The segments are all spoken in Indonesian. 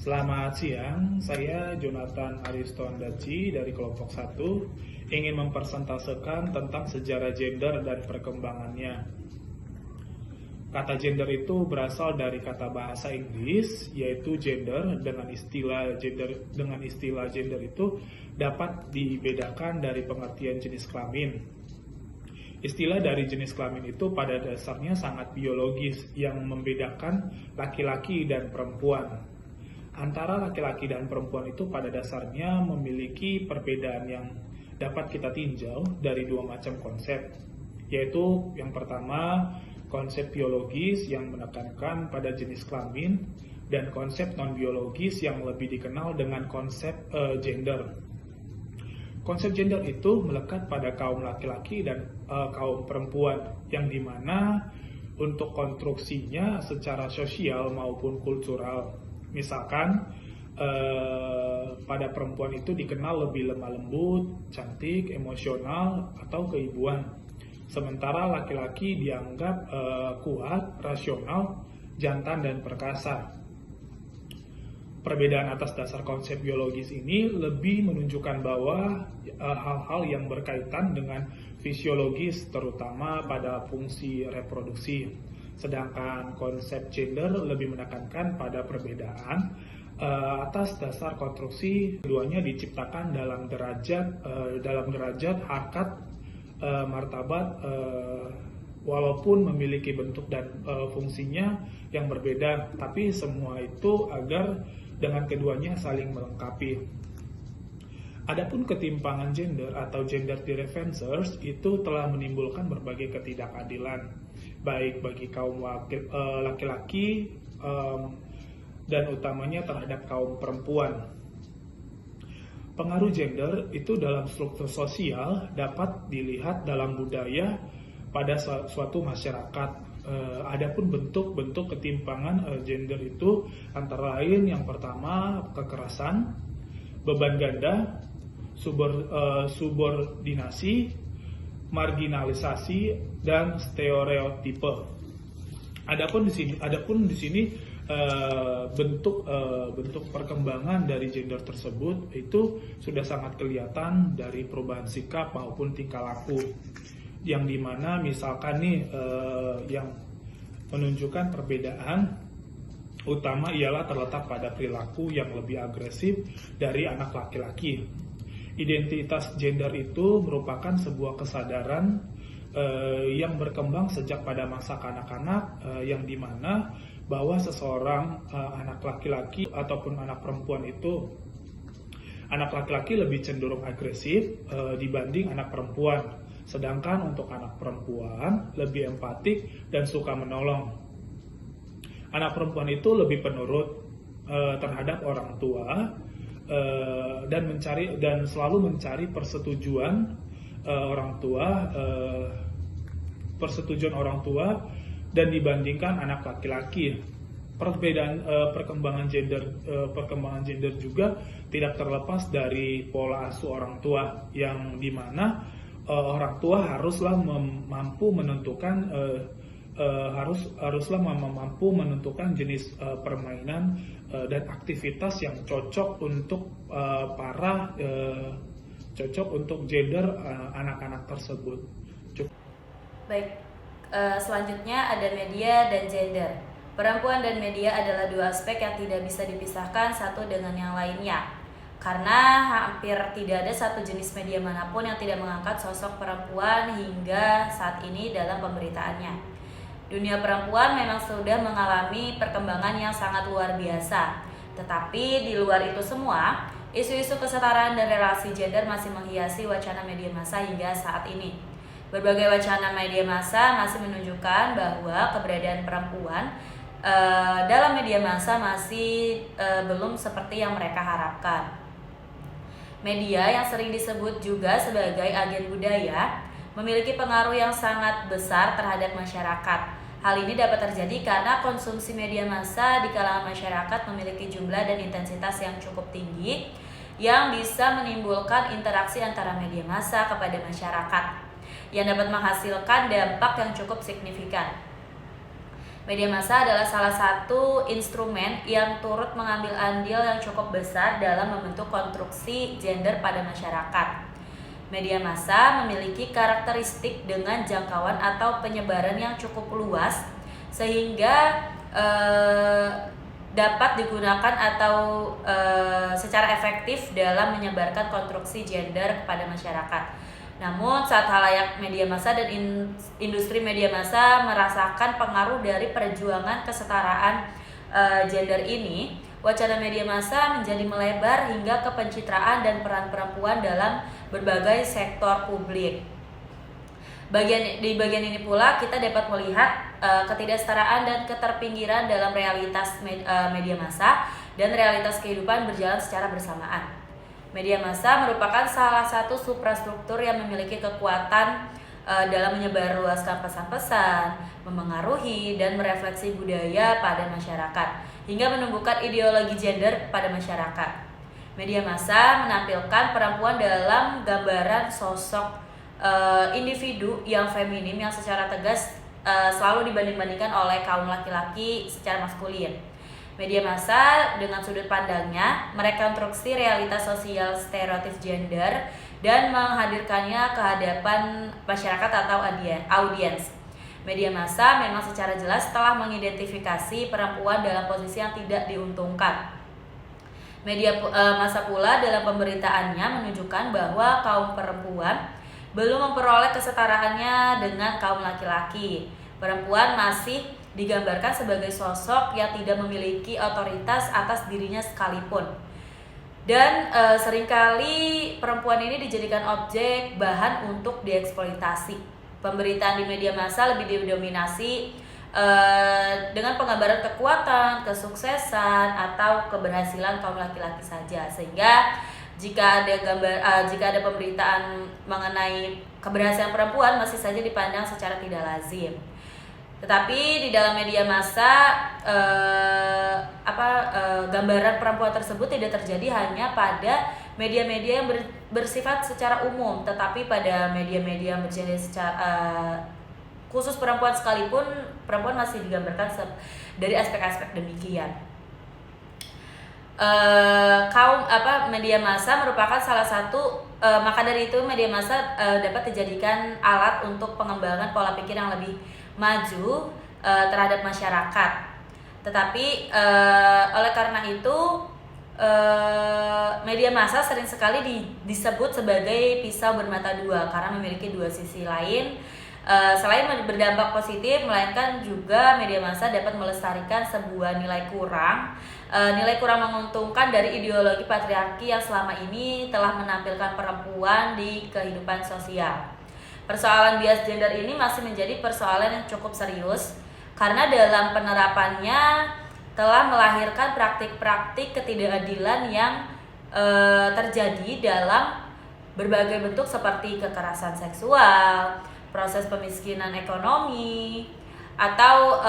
Selamat siang, saya Jonathan Aristoandaci dari kelompok 1 ingin mempresentasekan tentang sejarah gender dan perkembangannya. Kata gender itu berasal dari kata bahasa Inggris yaitu gender. Dengan istilah gender itu dapat dibedakan dari pengertian jenis kelamin. Istilah dari jenis kelamin itu pada dasarnya sangat biologis yang membedakan laki-laki dan perempuan. Antara laki-laki dan perempuan itu pada dasarnya memiliki perbedaan yang dapat kita tinjau dari dua macam konsep, yaitu yang pertama konsep biologis yang menekankan pada jenis kelamin dan konsep non-biologis yang lebih dikenal dengan konsep gender. Konsep gender itu melekat pada kaum laki-laki dan kaum perempuan, yang dimana untuk konstruksinya secara sosial maupun kultural. Misalkan pada perempuan itu dikenal lebih lemah lembut, cantik, emosional, atau keibuan. Sementara laki-laki dianggap kuat, rasional, jantan, dan perkasa. Perbedaan atas dasar konsep biologis ini lebih menunjukkan bahwa hal-hal yang berkaitan dengan fisiologis, terutama pada fungsi reproduksi. Sedangkan konsep gender lebih menekankan pada perbedaan atas dasar konstruksi. Keduanya diciptakan dalam derajat harkat martabat, walaupun memiliki bentuk dan fungsinya yang berbeda, tapi semua itu agar dengan keduanya saling melengkapi. Adapun ketimpangan gender atau gender differences itu telah menimbulkan berbagai ketidakadilan, baik bagi kaum laki-laki dan utamanya terhadap kaum perempuan. Pengaruh gender itu dalam struktur sosial dapat dilihat dalam budaya pada suatu masyarakat. Adapun bentuk-bentuk ketimpangan gender itu antara lain yang pertama kekerasan, beban ganda, subordinasi, marginalisasi, dan stereotipe. Adapun di sini bentuk perkembangan dari gender tersebut itu sudah sangat kelihatan dari perubahan sikap maupun tingkah laku, yang dimana misalkan nih yang menunjukkan perbedaan utama ialah terletak pada perilaku yang lebih agresif dari anak laki-laki. Identitas gender itu merupakan sebuah kesadaran yang berkembang sejak pada masa kanak-kanak, yang dimana bahwa seseorang anak laki-laki ataupun anak perempuan itu, anak laki-laki lebih cenderung agresif dibanding anak perempuan, sedangkan untuk anak perempuan lebih empatik dan suka menolong. Anak perempuan itu lebih penurut terhadap orang tua dan selalu mencari persetujuan orang tua dan dibandingkan anak laki-laki. Perbedaan perkembangan gender juga tidak terlepas dari pola asuh orang tua, yang dimana orang tua haruslah mampu menentukan jenis permainan dan aktivitas yang cocok untuk gender anak-anak tersebut. Baik, selanjutnya ada media dan gender. Perempuan dan media adalah dua aspek yang tidak bisa dipisahkan satu dengan yang lainnya, karena hampir tidak ada satu jenis media manapun yang tidak mengangkat sosok perempuan hingga saat ini dalam pemberitaannya. Dunia perempuan memang sudah mengalami perkembangan yang sangat luar biasa, tetapi di luar itu semua, isu-isu kesetaraan dan relasi gender masih menghiasi wacana media massa hingga saat ini. Berbagai wacana media massa masih menunjukkan bahwa keberadaan perempuan dalam media massa masih belum seperti yang mereka harapkan. Media yang sering disebut juga sebagai agen budaya memiliki pengaruh yang sangat besar terhadap masyarakat. Hal ini dapat terjadi karena konsumsi media massa di kalangan masyarakat memiliki jumlah dan intensitas yang cukup tinggi yang bisa menimbulkan interaksi antara media massa kepada masyarakat yang dapat menghasilkan dampak yang cukup signifikan. Media massa adalah salah satu instrumen yang turut mengambil andil yang cukup besar dalam membentuk konstruksi gender pada masyarakat. Media massa memiliki karakteristik dengan jangkauan atau penyebaran yang cukup luas sehingga dapat digunakan atau secara efektif dalam menyebarkan konstruksi gender kepada masyarakat. Namun saat halayak media massa dan industri media massa merasakan pengaruh dari perjuangan kesetaraan gender ini, wacana media massa menjadi melebar hingga ke pencitraan dan peran perempuan dalam berbagai sektor publik. Di bagian ini pula kita dapat melihat ketidaksetaraan dan keterpinggiran dalam realitas media massa dan realitas kehidupan berjalan secara bersamaan. Media massa merupakan salah satu suprastruktur yang memiliki kekuatan dalam menyebarluaskan pesan-pesan, memengaruhi dan merefleksi budaya pada masyarakat, hingga menumbuhkan ideologi gender pada masyarakat. Media massa menampilkan perempuan dalam gambaran sosok individu yang feminim yang secara tegas selalu dibanding-bandingkan oleh kaum laki-laki secara maskulin. Media massa dengan sudut pandangnya merekonstruksi realitas sosial stereotip gender dan menghadirkannya ke hadapan masyarakat atau audiens. Media massa memang secara jelas telah mengidentifikasi perempuan dalam posisi yang tidak diuntungkan. Media massa pula dalam pemberitaannya menunjukkan bahwa kaum perempuan belum memperoleh kesetaraannya dengan kaum laki-laki. Perempuan masih digambarkan sebagai sosok yang tidak memiliki otoritas atas dirinya sekalipun. Dan seringkali perempuan ini dijadikan objek bahan untuk dieksploitasi. Pemberitaan di media massa lebih didominasi dengan penggambaran kekuatan, kesuksesan, atau keberhasilan kaum laki-laki saja. Sehingga jika ada pemberitaan mengenai keberhasilan perempuan masih saja dipandang secara tidak lazim. Tetapi di dalam media massa gambaran perempuan tersebut tidak terjadi hanya pada media-media yang bersifat secara umum, tetapi pada media-media yang bergenre secara khusus perempuan sekalipun, perempuan masih digambarkan dari aspek-aspek demikian. Media massa merupakan salah satu maka dari itu media massa dapat dijadikan alat untuk pengembangan pola pikir yang lebih maju terhadap masyarakat. Tetapi oleh karena itu media massa sering sekali disebut sebagai pisau bermata dua karena memiliki dua sisi lain. Selain berdampak positif, melainkan juga media massa dapat melestarikan sebuah nilai kurang menguntungkan dari ideologi patriarki yang selama ini telah menampilkan perempuan di kehidupan sosial. Persoalan bias gender ini masih menjadi persoalan yang cukup serius karena dalam penerapannya telah melahirkan praktik-praktik ketidakadilan yang terjadi dalam berbagai bentuk seperti kekerasan seksual, proses pemiskinan ekonomi, atau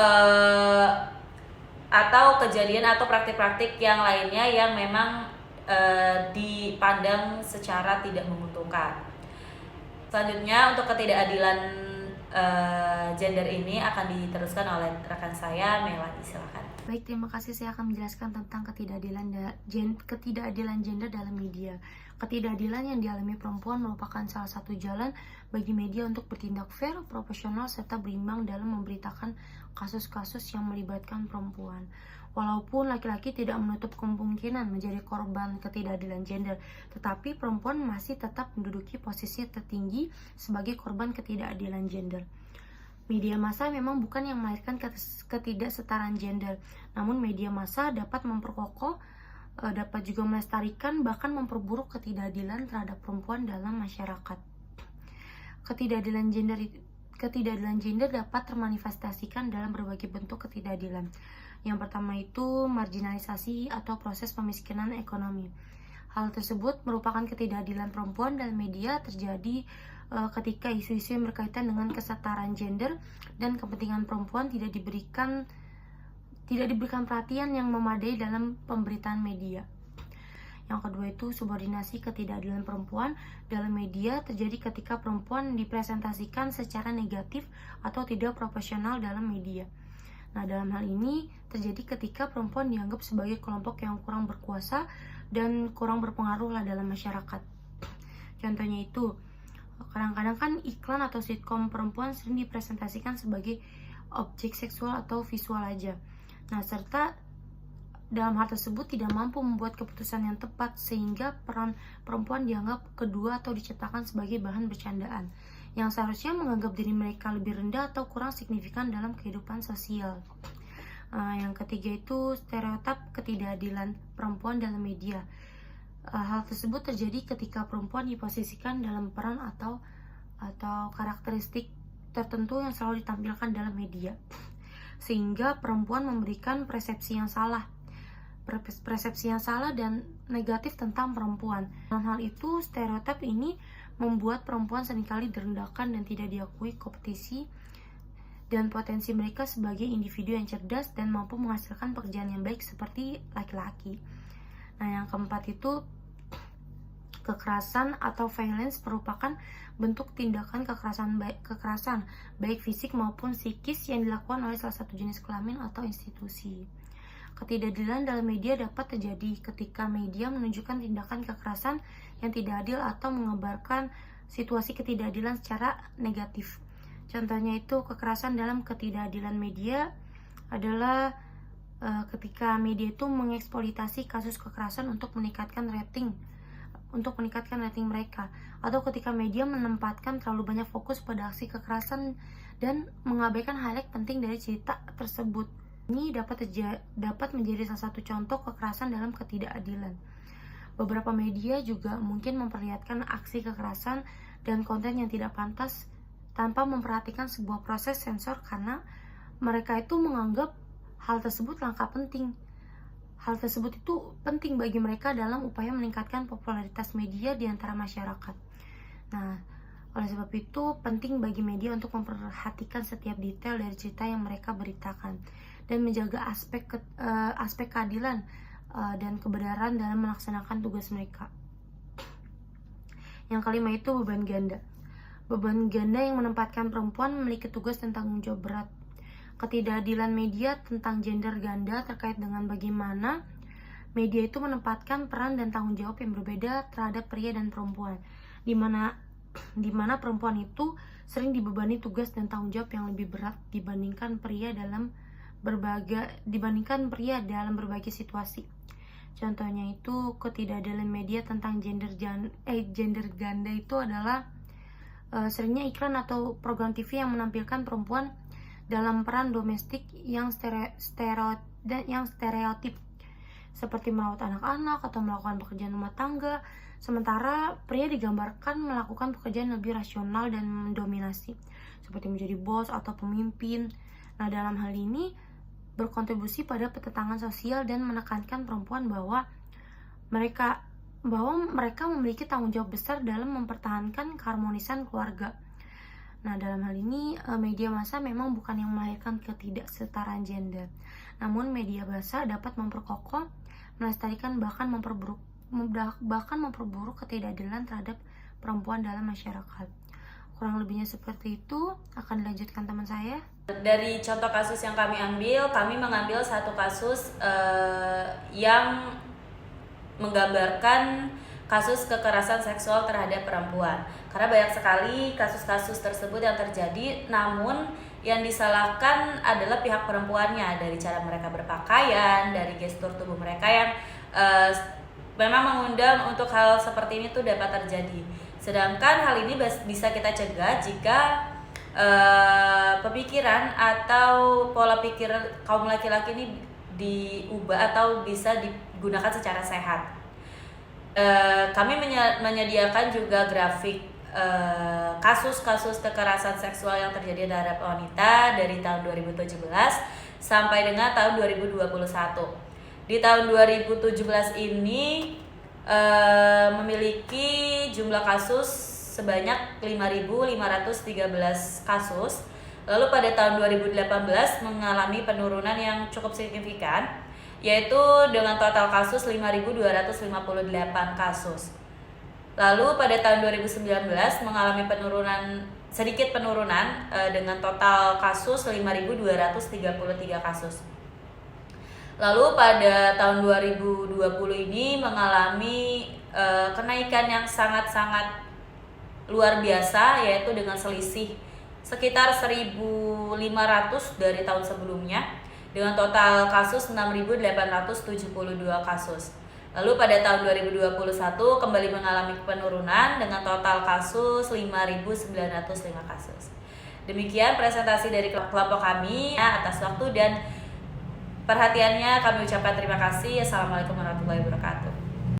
kejadian atau praktik-praktik yang lainnya yang memang dipandang secara tidak menguntungkan. Selanjutnya untuk ketidakadilan gender ini akan diteruskan oleh rekan saya Melani, silakan. Baik, terima kasih. Saya akan menjelaskan tentang ketidakadilan gender dalam media. Ketidakadilan yang dialami perempuan merupakan salah satu jalan bagi media untuk bertindak fair, profesional, serta berimbang dalam memberitakan kasus-kasus yang melibatkan perempuan. Walaupun laki-laki tidak menutup kemungkinan menjadi korban ketidakadilan gender, tetapi perempuan masih tetap menduduki posisi tertinggi sebagai korban ketidakadilan gender. Media massa memang bukan yang melahirkan ketidaksetaraan gender, namun media massa dapat memperkokoh, dapat juga melestarikan, bahkan memperburuk ketidakadilan terhadap perempuan dalam masyarakat. Ketidakadilan gender dapat termanifestasikan dalam berbagai bentuk ketidakadilan. Yang pertama itu marginalisasi atau proses pemiskinan ekonomi. Hal tersebut merupakan ketidakadilan perempuan dalam media terjadi ketika isu-isu yang berkaitan dengan kesetaraan gender dan kepentingan perempuan tidak diberikan perhatian yang memadai dalam pemberitaan media. Yang kedua itu subordinasi ketidakadilan perempuan dalam media terjadi ketika perempuan dipresentasikan secara negatif atau tidak profesional dalam media. Nah, dalam hal ini terjadi ketika perempuan dianggap sebagai kelompok yang kurang berkuasa dan kurang berpengaruh lah dalam masyarakat. Contohnya itu, kadang-kadang kan iklan atau sitkom perempuan sering dipresentasikan sebagai objek seksual atau visual aja. Nah, serta dalam hal tersebut tidak mampu membuat keputusan yang tepat, sehingga peran perempuan dianggap kedua atau diciptakan sebagai bahan bercandaan yang seharusnya menganggap diri mereka lebih rendah atau kurang signifikan dalam kehidupan sosial. Yang ketiga itu stereotip ketidakadilan perempuan dalam media. Hal tersebut terjadi ketika perempuan diposisikan dalam peran atau karakteristik tertentu yang selalu ditampilkan dalam media, sehingga perempuan memberikan persepsi yang salah dan negatif tentang perempuan. Dalam hal itu, stereotip ini membuat perempuan seringkali direndahkan dan tidak diakui kompetisi dan potensi mereka sebagai individu yang cerdas dan mampu menghasilkan pekerjaan yang baik seperti laki-laki. Nah, yang keempat itu kekerasan atau violence merupakan bentuk tindakan kekerasan baik fisik maupun psikis yang dilakukan oleh salah satu jenis kelamin atau institusi. Ketidakadilan dalam media dapat terjadi ketika media menunjukkan tindakan kekerasan yang tidak adil atau mengabarkan situasi ketidakadilan secara negatif. Contohnya itu, kekerasan dalam ketidakadilan media adalah ketika media itu mengeksploitasi kasus kekerasan untuk meningkatkan rating mereka, atau ketika media menempatkan terlalu banyak fokus pada aksi kekerasan dan mengabaikan highlight penting dari cerita tersebut. Ini dapat menjadi salah satu contoh kekerasan dalam ketidakadilan. Beberapa media juga mungkin memperlihatkan aksi kekerasan dan konten yang tidak pantas tanpa memperhatikan sebuah proses sensor karena mereka itu menganggap hal tersebut langkah penting. Hal tersebut itu penting bagi mereka dalam upaya meningkatkan popularitas media di antara masyarakat. Nah, oleh sebab itu penting bagi media untuk memperhatikan setiap detail dari cerita yang mereka beritakan dan menjaga aspek keadilan dan kebenaran dalam melaksanakan tugas mereka. Yang kelima itu beban ganda. Beban ganda yang menempatkan perempuan memiliki tugas dan tanggung jawab berat. Ketidakadilan media tentang gender ganda terkait dengan bagaimana media itu menempatkan peran dan tanggung jawab yang berbeda terhadap pria dan perempuan, di mana perempuan itu sering dibebani tugas dan tanggung jawab yang lebih berat dibandingkan pria dalam berbagai situasi. Contohnya itu, ketidakadilan media tentang gender ganda itu adalah seringnya iklan atau program TV yang menampilkan perempuan dalam peran domestik yang stereotip seperti merawat anak-anak atau melakukan pekerjaan rumah tangga, sementara pria digambarkan melakukan pekerjaan lebih rasional dan mendominasi seperti menjadi bos atau pemimpin. Nah, dalam hal ini berkontribusi pada pertentangan sosial dan menekankan perempuan bahwa mereka memiliki tanggung jawab besar dalam mempertahankan keharmonisan keluarga. Nah, dalam hal ini media massa memang bukan yang melahirkan ketidaksetaraan gender, namun media massa dapat memperkokoh, melestarikan bahkan memperburuk ketidakadilan terhadap perempuan dalam masyarakat. Kurang lebihnya seperti itu. Akan dilanjutkan teman saya. Dari contoh kasus yang kami mengambil satu kasus yang menggambarkan kasus kekerasan seksual terhadap perempuan. Karena banyak sekali kasus-kasus tersebut yang terjadi, namun yang disalahkan adalah pihak perempuannya, dari cara mereka berpakaian, dari gestur tubuh mereka yang memang mengundang untuk hal seperti ini tuh dapat terjadi. Sedangkan hal ini bisa kita cegah jika pemikiran atau pola pikir kaum laki-laki ini diubah atau bisa digunakan secara sehat. Kami menyediakan juga grafik kasus-kasus kekerasan seksual yang terjadi terhadap wanita dari tahun 2017 sampai dengan tahun 2021. Di tahun 2017 ini memiliki jumlah kasus sebanyak 5.513 kasus. Lalu pada tahun 2018 mengalami penurunan yang cukup signifikan, yaitu dengan total kasus 5.258 kasus. Lalu pada tahun 2019 mengalami penurunan sedikit penurunan dengan total kasus 5.233 kasus. Lalu pada tahun 2020 ini mengalami kenaikan yang sangat-sangat luar biasa, yaitu dengan selisih sekitar 1.500 dari tahun sebelumnya dengan total kasus 6.872 kasus. Lalu pada tahun 2021 kembali mengalami penurunan dengan total kasus 5.905 kasus. Demikian presentasi dari kelompok kami. Atas waktu dan perhatiannya kami ucapkan terima kasih. Assalamualaikum warahmatullahi wabarakatuh.